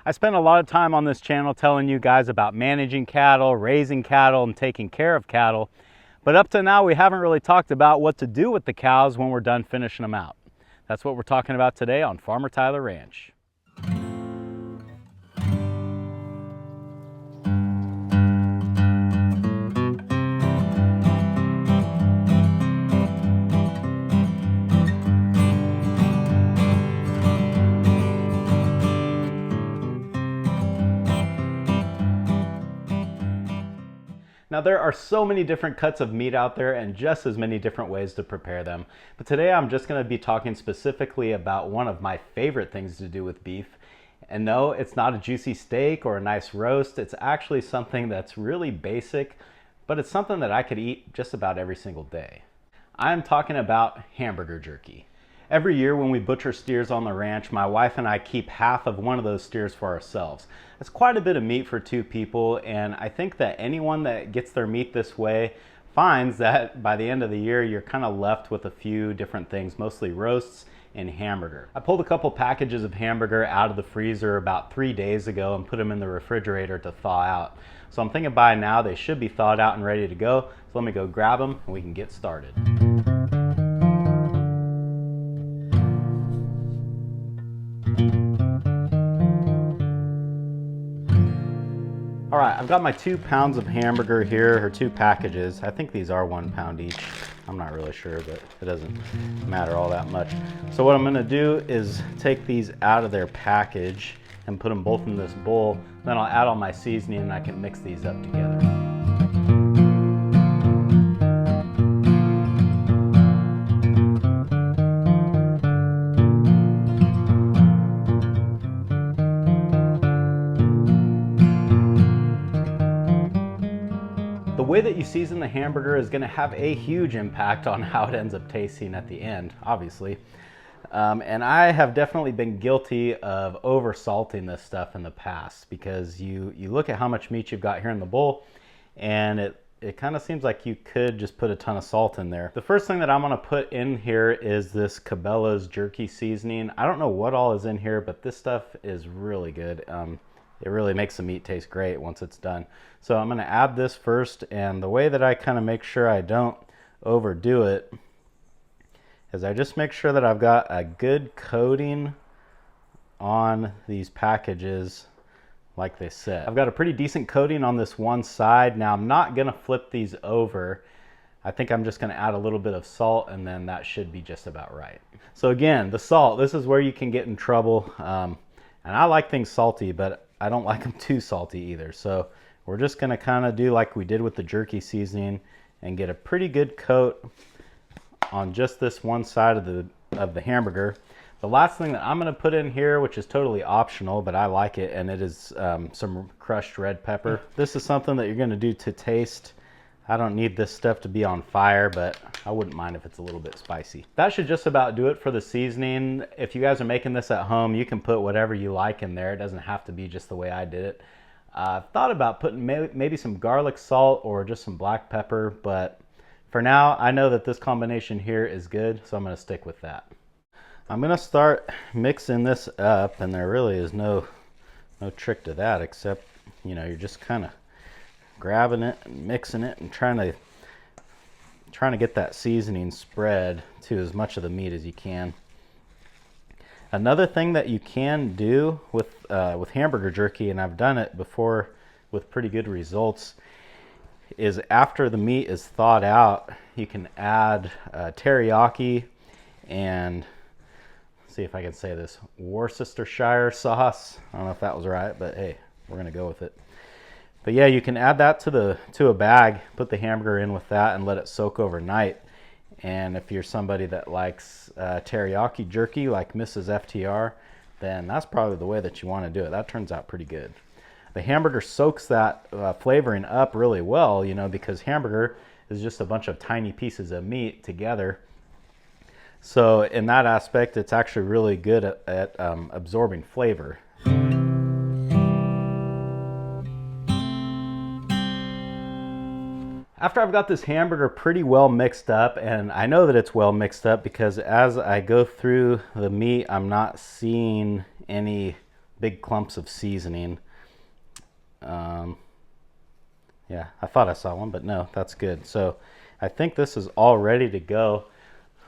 I spend a lot of time on this channel telling you guys about managing cattle, raising cattle, and taking care of cattle. But up to now, we haven't really talked about what to do with the cows when we're done finishing them out. That's what we're talking about today on Farmer Tyler Ranch. Now there are so many different cuts of meat out there and just as many different ways to prepare them. But today I'm just going to be talking specifically about one of my favorite things to do with beef. And no, it's not a juicy steak or a nice roast. It's actually something that's really basic, but it's something that I could eat just about every single day. I'm talking about hamburger jerky. Every year when we butcher steers on the ranch, my wife and I keep half of one of those steers for ourselves. That's quite a bit of meat for two people, and I think that anyone that gets their meat this way finds that by the end of the year you're kind of left with a few different things, mostly roasts and hamburger. I pulled a couple packages of hamburger out of the freezer about 3 days ago and put them in the refrigerator to thaw out. So I'm thinking by now they should be thawed out and ready to go. So let me go grab them and we can get started. All right, I've got my 2 pounds of hamburger here, or 2 packages. I think these are 1 pound each. I'm not really sure, but it doesn't matter all that much. So what I'm gonna do is take these out of their package and put them both in this bowl. Then I'll add all my seasoning and I can mix these up together. The way that you season the hamburger is going to have a huge impact on how it ends up tasting at the end, obviously. And I have definitely been guilty of over salting this stuff in the past, because you look at how much meat you've got here in the bowl and it kind of seems like you could just put a ton of salt in there. The first thing that I'm going to put in here is this Cabela's jerky seasoning. I don't know what all is in here, but this stuff is really good. It really makes the meat taste great once it's done. So I'm going to add this first, and the way that I kind of make sure I don't overdo it is I just make sure that I've got a good coating on these packages like they said. I've got a pretty decent coating on this one side. Now I'm not going to flip these over. I think I'm just going to add a little bit of salt, and then that should be just about right. So again, the salt, this is where you can get in trouble. And I like things salty, but I don't like them too salty either. So we're just going to kind of do like we did with the jerky seasoning and get a pretty good coat on just this one side of the hamburger. The last thing that I'm going to put in here, which is totally optional, but I like it, and it is some crushed red pepper. This is something that you're going to do to taste. I don't need this stuff to be on fire, but I wouldn't mind if it's a little bit spicy. That should just about do it for the seasoning. If you guys are making this at home, you can put whatever you like in there. It doesn't have to be just the way I did it. I've thought about putting maybe some garlic salt or just some black pepper, but for now, I know that this combination here is good, so I'm gonna stick with that. I'm gonna start mixing this up, and there really is no trick to that, except, you know, you're just kind of grabbing it and mixing it and trying to get that seasoning spread to as much of the meat as you can. Another thing that you can do with hamburger jerky, and I've done it before with pretty good results, is after the meat is thawed out, you can add teriyaki and, see if I can say this, Worcestershire sauce. I don't know if that was right, but hey, we're gonna go with it. But yeah, you can add that to a bag, put the hamburger in with that, and let it soak overnight. And if you're somebody that likes teriyaki jerky like Mrs. FTR, then that's probably the way that you want to do it. That turns out pretty good. The hamburger soaks that flavoring up really well, you know, because hamburger is just a bunch of tiny pieces of meat together. So in that aspect, it's actually really good at absorbing flavor. After I've got this hamburger pretty well mixed up, and I know that it's well mixed up because as I go through the meat, I'm not seeing any big clumps of seasoning. Yeah, I thought I saw one, but no, that's good. So I think this is all ready to go.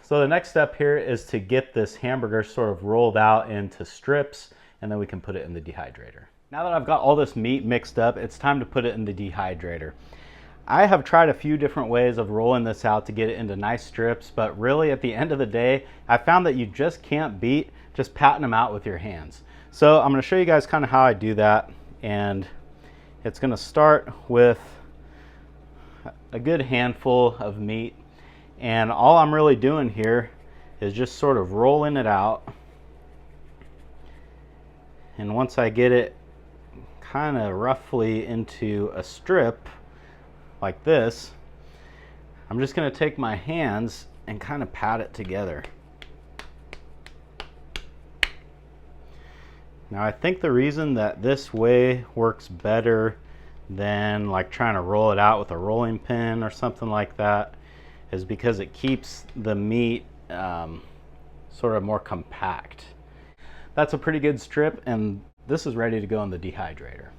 So the next step here is to get this hamburger sort of rolled out into strips, and then we can put it in the dehydrator. Now that I've got all this meat mixed up, it's time to put it in the dehydrator. I have tried a few different ways of rolling this out to get it into nice strips, but really at the end of the day, I found that you just can't beat just patting them out with your hands. So I'm going to show you guys kind of how I do that, and it's going to start with a good handful of meat, and all I'm really doing here is just sort of rolling it out. And once I get it kind of roughly into a strip like this, I'm just going to take my hands and kind of pat it together. Now I think the reason that this way works better than like trying to roll it out with a rolling pin or something like that is because it keeps the meat sort of more compact. That's a pretty good strip, and this is ready to go in the dehydrator.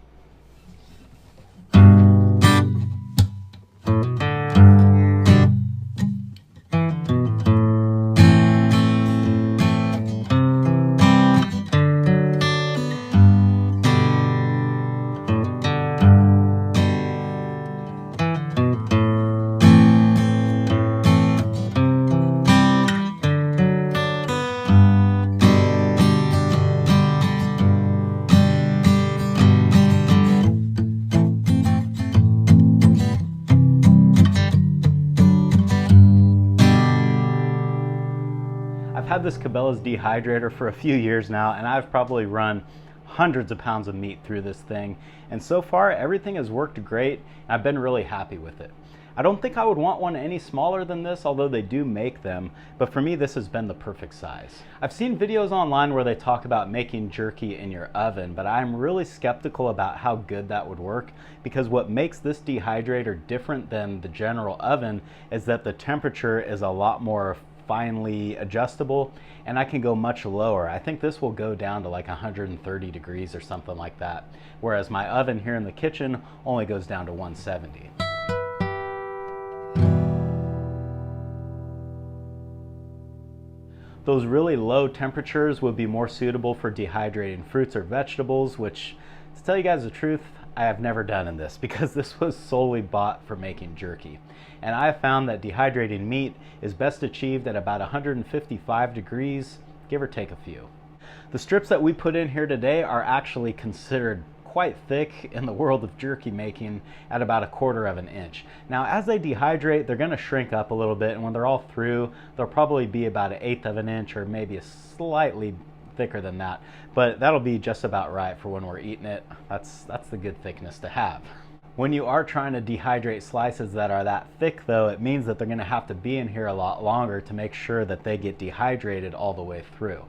I've had this Cabela's dehydrator for a few years now, and I've probably run hundreds of pounds of meat through this thing, and so far everything has worked great, and I've been really happy with it. I don't think I would want one any smaller than this, although they do make them, but for me this has been the perfect size. I've seen videos online where they talk about making jerky in your oven, but I'm really skeptical about how good that would work, because what makes this dehydrator different than the general oven is that the temperature is a lot more finely adjustable, and I can go much lower. I think this will go down to like 130 degrees or something like that, whereas my oven here in the kitchen only goes down to 170. Those really low temperatures would be more suitable for dehydrating fruits or vegetables, which, to tell you guys the truth, I have never done in this because this was solely bought for making jerky. And I have found that dehydrating meat is best achieved at about 155 degrees, give or take a few. The strips that we put in here today are actually considered quite thick in the world of jerky making at about 1/4 of an inch. Now as they dehydrate, they're going to shrink up a little bit, and when they're all through, they'll probably be about 1/8 of an inch or maybe a slightly thicker than that, but that'll be just about right for when we're eating it. That's the good thickness to have. When you are trying to dehydrate slices that are that thick though, it means that they're going to have to be in here a lot longer to make sure that they get dehydrated all the way through.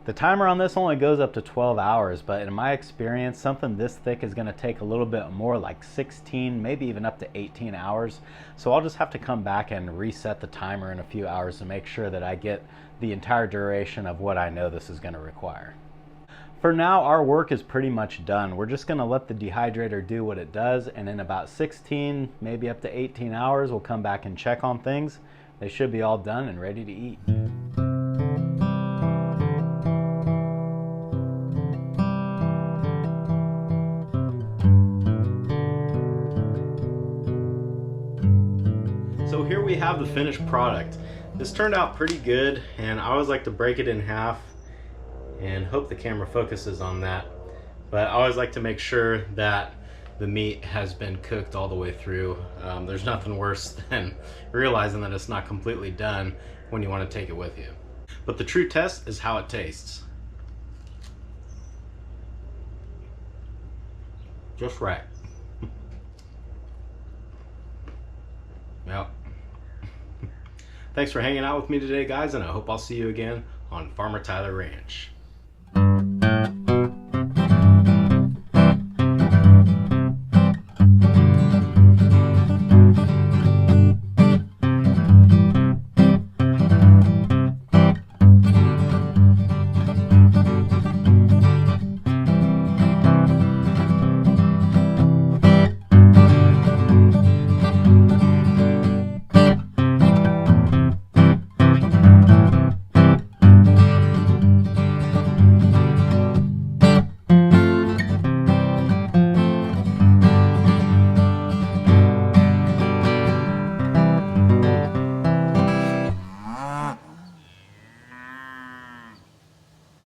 The timer on this only goes up to 12 hours, but in my experience, something this thick is going to take a little bit more, like 16, maybe even up to 18 hours. So I'll just have to come back and reset the timer in a few hours to make sure that I get the entire duration of what I know this is going to require. For now, our work is pretty much done. We're just going to let the dehydrator do what it does, and in about 16, maybe up to 18 hours, we'll come back and check on things. They should be all done and ready to eat. So here we have the finished product. This turned out pretty good, and I always like to break it in half and hope the camera focuses on that. But I always like to make sure that the meat has been cooked all the way through. There's nothing worse than realizing that it's not completely done when you want to take it with you. But the true test is how it tastes. Just right. Well, thanks for hanging out with me today, guys, and I hope I'll see you again on Farmer Tyler Ranch.